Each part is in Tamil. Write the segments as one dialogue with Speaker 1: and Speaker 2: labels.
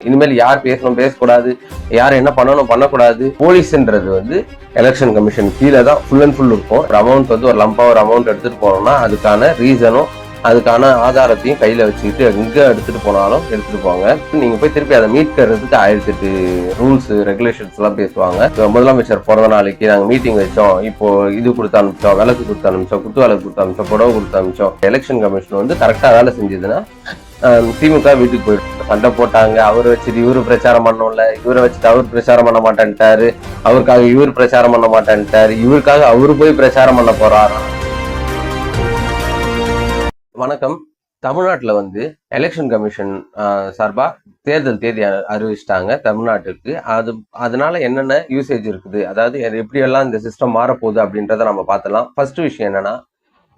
Speaker 1: இனிமேல் யார் பேசணும் பேசக்கூடாது, யார் என்ன பண்ணணும் பண்ணக்கூடாது. போலீஸ்ன்றது வந்து எலெக்ஷன் கமிஷன் கீழே தான் ஃபுல் அண்ட் ஃபுல் இருக்கும். ஒரு அமௌண்ட் வந்து ஒரு லம்பா ஒரு அமௌண்ட் எடுத்துட்டு போனோம்னா அதுக்கான ரீசனும் அதுக்கான ஆதாரத்தையும் கையில வச்சுக்கிட்டு எங்க எடுத்துட்டு போனாலும் எடுத்துட்டு போங்க. நீங்க போய் திருப்பி அதை மீட்கிறதுக்கு 1008 ரூல்ஸ் ரெகுலேஷன்ஸ் எல்லாம் பேசுவாங்க. முதலமைச்சர் பிறந்த நாளைக்கு நாங்க மீட்டிங் வச்சோம், இப்போ இது கொடுத்து அனுப்பிச்சோம், விளக்கு கொடுத்து அனுப்பிச்சோம், குத்து விளக்கு கொடுத்து அனுப்பிச்சோம், புடவை கொடுத்து அனுப்பிச்சோம். எலெக்ஷன் கமிஷன் வந்து கரெக்டா வேலை செஞ்சதுன்னா திமுக வீட்டுக்கு போயிடும். சண்டை போட்டாங்க, அவரை வச்சுட்டு இவரு பிரச்சாரம் பண்ணோம்ல, இவரை வச்சுட்டு அவர் பிரச்சாரம் பண்ண மாட்டேன்ட்டாரு, அவருக்காக இவர் பிரச்சாரம் பண்ண மாட்டேன்ட்டாரு, இவருக்காக அவரு போய் பிரச்சாரம் பண்ண போறாராம். வணக்கம். தமிழ்நாட்டுல வந்து எலெக்ஷன் கமிஷன் சார்பா தேர்தல் தேதி அறிவிச்சிட்டாங்க தமிழ்நாட்டுக்கு. அதனால என்னென்ன யூசேஜ் இருக்குது, அதாவது எப்படி எல்லாம் இந்த சிஸ்டம் மாறப்போகுது அப்படின்றத நம்ம பார்த்தலாம். ஃபர்ஸ்ட் விஷயம் என்னன்னா,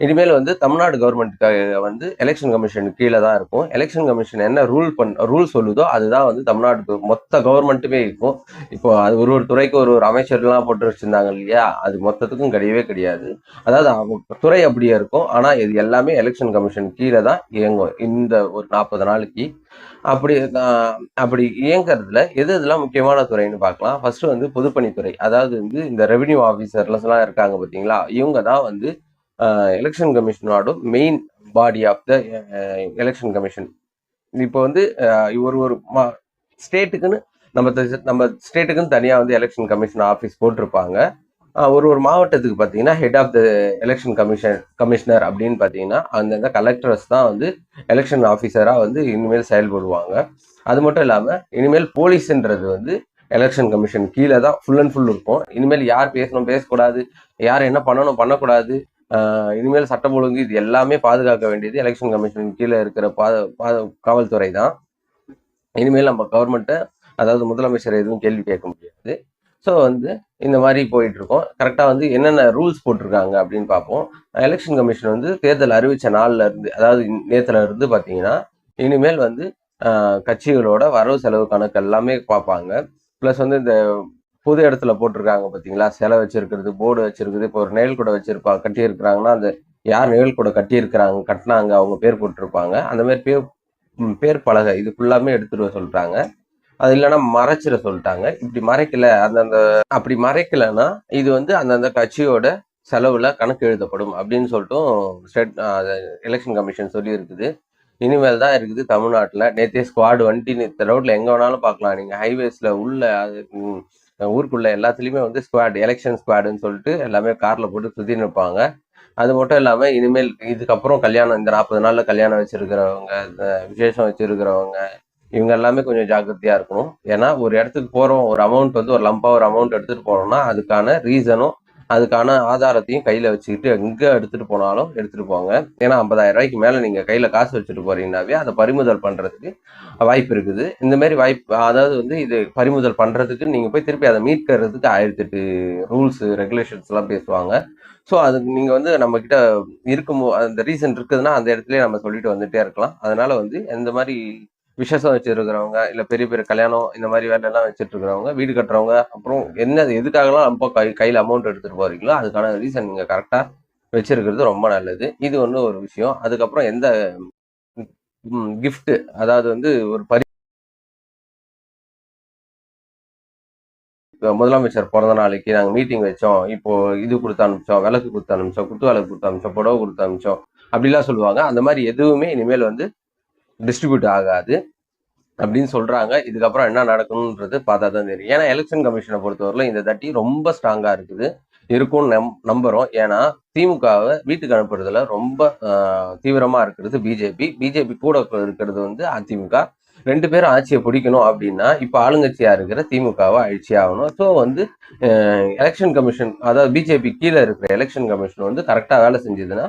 Speaker 1: இனிமேல் வந்து தமிழ்நாடு கவர்மெண்ட்டுக்கு வந்து எலெக்ஷன் கமிஷன் கீழே தான் இருக்கும். எலெக்ஷன் கமிஷன் என்ன ரூல் சொல்லுதோ அதுதான் வந்து தமிழ்நாடு மொத்த கவர்மெண்ட்டுமே இருக்கும். இப்போ அது ஒரு துறைக்கு ஒரு அமைச்சர்லாம் போட்டு வச்சிருந்தாங்க இல்லையா, அது மொத்தத்துக்கும் கிடையவே கிடையாது. அதாவது துறை அப்படியே இருக்கும், ஆனா இது எல்லாமே எலெக்ஷன் கமிஷன் கீழே தான் இயங்கும் இந்த ஒரு 40 நாளைக்கு. அப்படி இயங்குறதுல இதெல்லாம் முக்கியமான துறைன்னு பார்க்கலாம். ஃபர்ஸ்ட் வந்து பொதுப்பணித்துறை, அதாவது வந்து இந்த ரெவென்யூ ஆஃபீஸர்லாம் இருக்காங்க பார்த்தீங்களா, இவங்க தான் வந்து எலெக்ஷன் கமிஷனோட main body of the election commission. இப்போ வந்து ஒரு ஸ்டேட்டுக்குன்னு நம்ம ஸ்டேட்டுக்குன்னு தனியாக வந்து எலெக்ஷன் கமிஷன் ஆஃபீஸ் போட்டிருப்பாங்க. ஒரு மாவட்டத்துக்கு பார்த்தீங்கன்னா head of the election commissioner அப்படின்னு பார்த்தீங்கன்னா அந்தந்த கலெக்டர்ஸ் தான் வந்து எலெக்ஷன் ஆஃபீஸராக வந்து இனிமேல் செயல்படுவாங்க. அது மட்டும் இல்லாமல் இனிமேல் போலீஸ்ன்றது வந்து எலெக்ஷன் கமிஷன் கீழே தான் ஃபுல் அண்ட் ஃபுல் இருக்கும். இனிமேல் யார் பேசணும் பேசக்கூடாது, யார் என்ன பண்ணணும் பண்ணக்கூடாது, இனிமேல் சட்டம் ஒழுங்கு இது எல்லாமே பாதுகாக்க வேண்டியது எலெக்ஷன் கமிஷன் கீழே இருக்கிற காவல்துறை தான். இனிமேல் நம்ம கவர்மெண்ட்டை, அதாவது முதலமைச்சர் எதுவும் கேள்வி கேட்க முடியாது. ஸோ வந்து இந்த மாதிரி போயிட்டு இருக்கோம். கரெக்டாக வந்து என்னென்ன ரூல்ஸ் போட்டிருக்காங்க அப்படின்னு பார்ப்போம். எலெக்ஷன் கமிஷன் வந்து தேர்தல் அறிவிச்ச நாள்ல இருந்து, அதாவது நேத்துல இருந்து பார்த்தீங்கன்னா இனிமேல் வந்து கட்சிகளோட வரவு செலவு கணக்கு எல்லாமே பார்ப்பாங்க. ப்ளஸ் வந்து இந்த பொது இடத்துல போட்டிருக்காங்க பார்த்தீங்களா, சிலை வச்சிருக்கிறது, போர்டு வச்சிருக்குது. இப்போ ஒரு நிழல் கூட கட்டியிருக்கிறாங்கன்னா அந்த யார் நிழல் கூட கட்டினாங்க அவங்க பேர் போட்டிருப்பாங்க. அந்த மாதிரி பேர் பலகை இது ஃபுல்லாமே எடுத்துட்டு சொல்லிட்டாங்க. அது இல்லைன்னா மறைச்சிட சொல்லிட்டாங்க. அப்படி மறைக்கலைன்னா இது வந்து அந்தந்த கட்சியோட செலவுல கணக்கு எழுதப்படும் அப்படின்னு சொல்லிட்டும் எலெக்ஷன் கமிஷன் சொல்லி இருக்குது. இனிமேல் தான் இருக்குது தமிழ்நாட்டில். நேற்றே ஸ்குவாடு வந்துட்டு நேற்று ரோட்ல எங்க வேணாலும் பார்க்கலாம். நீங்க ஹைவேஸ்ல உள்ள ஊருக்குள்ள எல்லாத்துலயுமே வந்து எலெக்ஷன் ஸ்குவாடுன்னு சொல்லிட்டு எல்லாமே கார்ல போட்டு சுத்தி நிற்பாங்க. அது மட்டும் இல்லாம இனிமேல் இதுக்கப்புறம் கல்யாணம், இந்த 40 நாள்ல கல்யாணம் வச்சிருக்கிறவங்க, விசேஷம் வச்சிருக்கிறவங்க, இவங்க எல்லாமே கொஞ்சம் ஜாக்கிரதையா இருக்கணும். ஏன்னா ஒரு இடத்துக்கு போறோம், ஒரு அமௌண்ட் வந்து ஒரு லம்பா ஒரு அமௌண்ட் எடுத்துட்டு போறோம்னா அதுக்கான ரீசனும் அதுக்கான ஆதாரத்தையும் கையில வச்சுக்கிட்டு எங்க எடுத்துட்டு போனாலும் எடுத்துட்டு போங்க. ஏன்னா 50,000 ரூபாய்க்கு மேல நீங்க கையில காசு வச்சுட்டு போறீங்கன்னாவே அதை பறிமுதல் பண்றதுக்கு வாய்ப்பு இருக்குது. இந்த மாதிரி வாய்ப்பு, அதாவது வந்து இது பறிமுதல் பண்றதுக்கு நீங்க போய் திருப்பி அதை மீட்கிறதுக்கு 1008 ரூல்ஸ் ரெகுலேஷன்ஸ் எல்லாம் பேசுவாங்க. ஸோ அது நீங்க வந்து நம்ம கிட்ட அந்த ரீசன் இருக்குதுன்னா அந்த இடத்துலயே நம்ம சொல்லிட்டு வந்துட்டே இருக்கலாம். அதனால வந்து இந்த மாதிரி விசேஷம் வச்சிருக்கிறவங்க, இல்ல பெரிய பெரிய கல்யாணம் இந்த மாதிரி வேலை எல்லாம் வச்சுட்டு இருக்கிறவங்க, வீடு கட்டுறவங்க, அப்புறம் எதுக்காகலாம் நம்ம கையில அமௌண்ட் எடுத்துட்டு போறீங்களோ அதுக்கான ரீசன் நீங்க கரெக்டா வச்சிருக்கிறது ரொம்ப நல்லது. இது ஒரு விஷயம். அதுக்கப்புறம் எந்த கிஃப்ட், அதாவது வந்து ஒரு முதலமைச்சர் பிறந்த நாளைக்கு நாங்க மீட்டிங் வச்சோம், இப்போ இது கொடுத்து அனுப்பிச்சோம், விளக்கு கொடுத்து அனுப்பிச்சோம், குத்து விளக்கு கொடுத்து அனுப்பிச்சோம், புடவை கொடுத்து அனுப்பிச்சோம் அப்படிலாம் சொல்லுவாங்க. அந்த மாதிரி எதுவுமே இனிமேல் வந்து டிஸ்ட்ரிபியூட் ஆகாது அப்படின்னு சொல்றாங்க. இதுக்கப்புறம் என்ன நடக்கணும்ன்றது பார்த்தா தான் தெரியும். ஏன்னா எலெக்ஷன் கமிஷனை பொறுத்தவரையிலும் இந்த தட்டி ரொம்ப ஸ்ட்ராங்கா இருக்கும்னு நம்புறோம். ஏன்னா திமுகவை வீட்டுக்கு அனுப்புறதுல ரொம்ப தீவிரமா இருக்கிறது பிஜேபி கூட இருக்கிறது வந்து அதிமுக. 2 பேரும் ஆட்சியை பிடிக்கணும் அப்படின்னா இப்ப ஆளுங்கட்சியா இருக்கிற திமுகவை அழிச்சி ஆகணும். ஸோ வந்து எலெக்ஷன் கமிஷன், அதாவது பிஜேபி கீழே இருக்கிற எலெக்ஷன் கமிஷன் வந்து கரெக்டா வேலை செஞ்சதுன்னா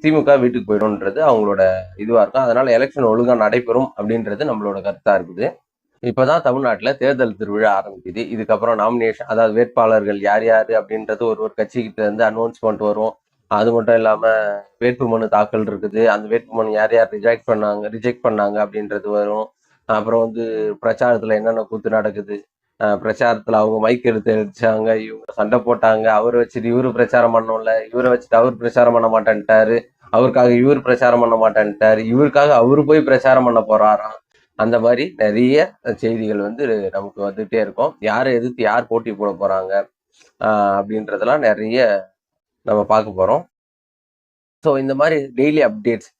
Speaker 1: திமுக வீட்டுக்கு போயிடும்ன்றது அவங்களோட இதுவா இருக்கும். அதனால எலெக்ஷன் ஒழுங்கா நடைபெறும் அப்படின்றது நம்மளோட கருத்தா இருக்குது. இப்பதான் தமிழ்நாட்டுல தேர்தல் திருவிழா ஆரம்பிக்குது. இதுக்கப்புறம் நாமினேஷன், அதாவது வேட்பாளர்கள் யார் யாரு அப்படின்றது ஒரு கட்சிக்கிட்ட இருந்து அனௌன்ஸ்மெண்ட் வரும். அது மட்டும் இல்லாம வேட்புமனு தாக்கல் இருக்குது. அந்த வேட்புமனு யார் ரிஜெக்ட் பண்ணாங்க அப்படின்றது வரும். அப்புறம் வந்து பிரச்சாரத்துல என்னென்ன கூத்து நடக்குது, பிரச்சாரத்துல அவங்க மைக் எடுத்து அடிச்சாங்க, இவங்க சண்டை போட்டாங்க, அவரை வச்சுட்டு இவரு பிரச்சாரம் பண்ணோம்ல, இவரை வச்சுட்டு அவர் பிரச்சாரம் பண்ண மாட்டேன்ட்டாரு, அவருக்காக இவர் பிரச்சாரம் பண்ண மாட்டேன்ட்டாரு, இவருக்காக அவரு போய் பிரச்சாரம் பண்ண போறாராம். அந்த மாதிரி நிறைய செய்திகள் வந்து நமக்கு வந்துகிட்டே இருக்கும். யாரை எதிர்த்து யார் போட்டி போட போறாங்க அப்படின்றதெல்லாம் நிறைய நம்ம பார்க்க போறோம். ஸோ இந்த மாதிரி டெய்லி அப்டேட்ஸ்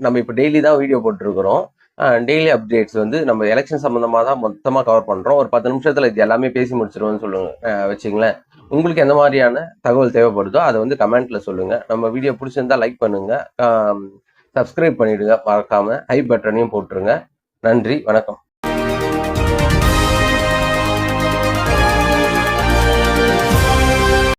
Speaker 1: நம்ம இப்போ டெய்லி தான் வீடியோ போட்டுருக்குறோம். டெய்லி அப்டேட்ஸ் வந்து நம்ம எலெக்ஷன் சம்மந்தமாக தான் மொத்தமாக கவர் பண்ணுறோம். ஒரு 10 நிமிஷத்தில் இது எல்லாமே பேசி முடிச்சிருவோம்னு வச்சுங்களேன். உங்களுக்கு எந்த மாதிரியான தகவல் தேவைப்படுதோ அதை வந்து கமெண்ட்ல சொல்லுங்கள். நம்ம வீடியோ பிடிச்சிருந்தா லைக் பண்ணுங்கள், சப்ஸ்கிரைப் பண்ணிவிடுங்க, மறக்காமல் ஐ பட்டனையும் போட்டுருங்க. நன்றி, வணக்கம்.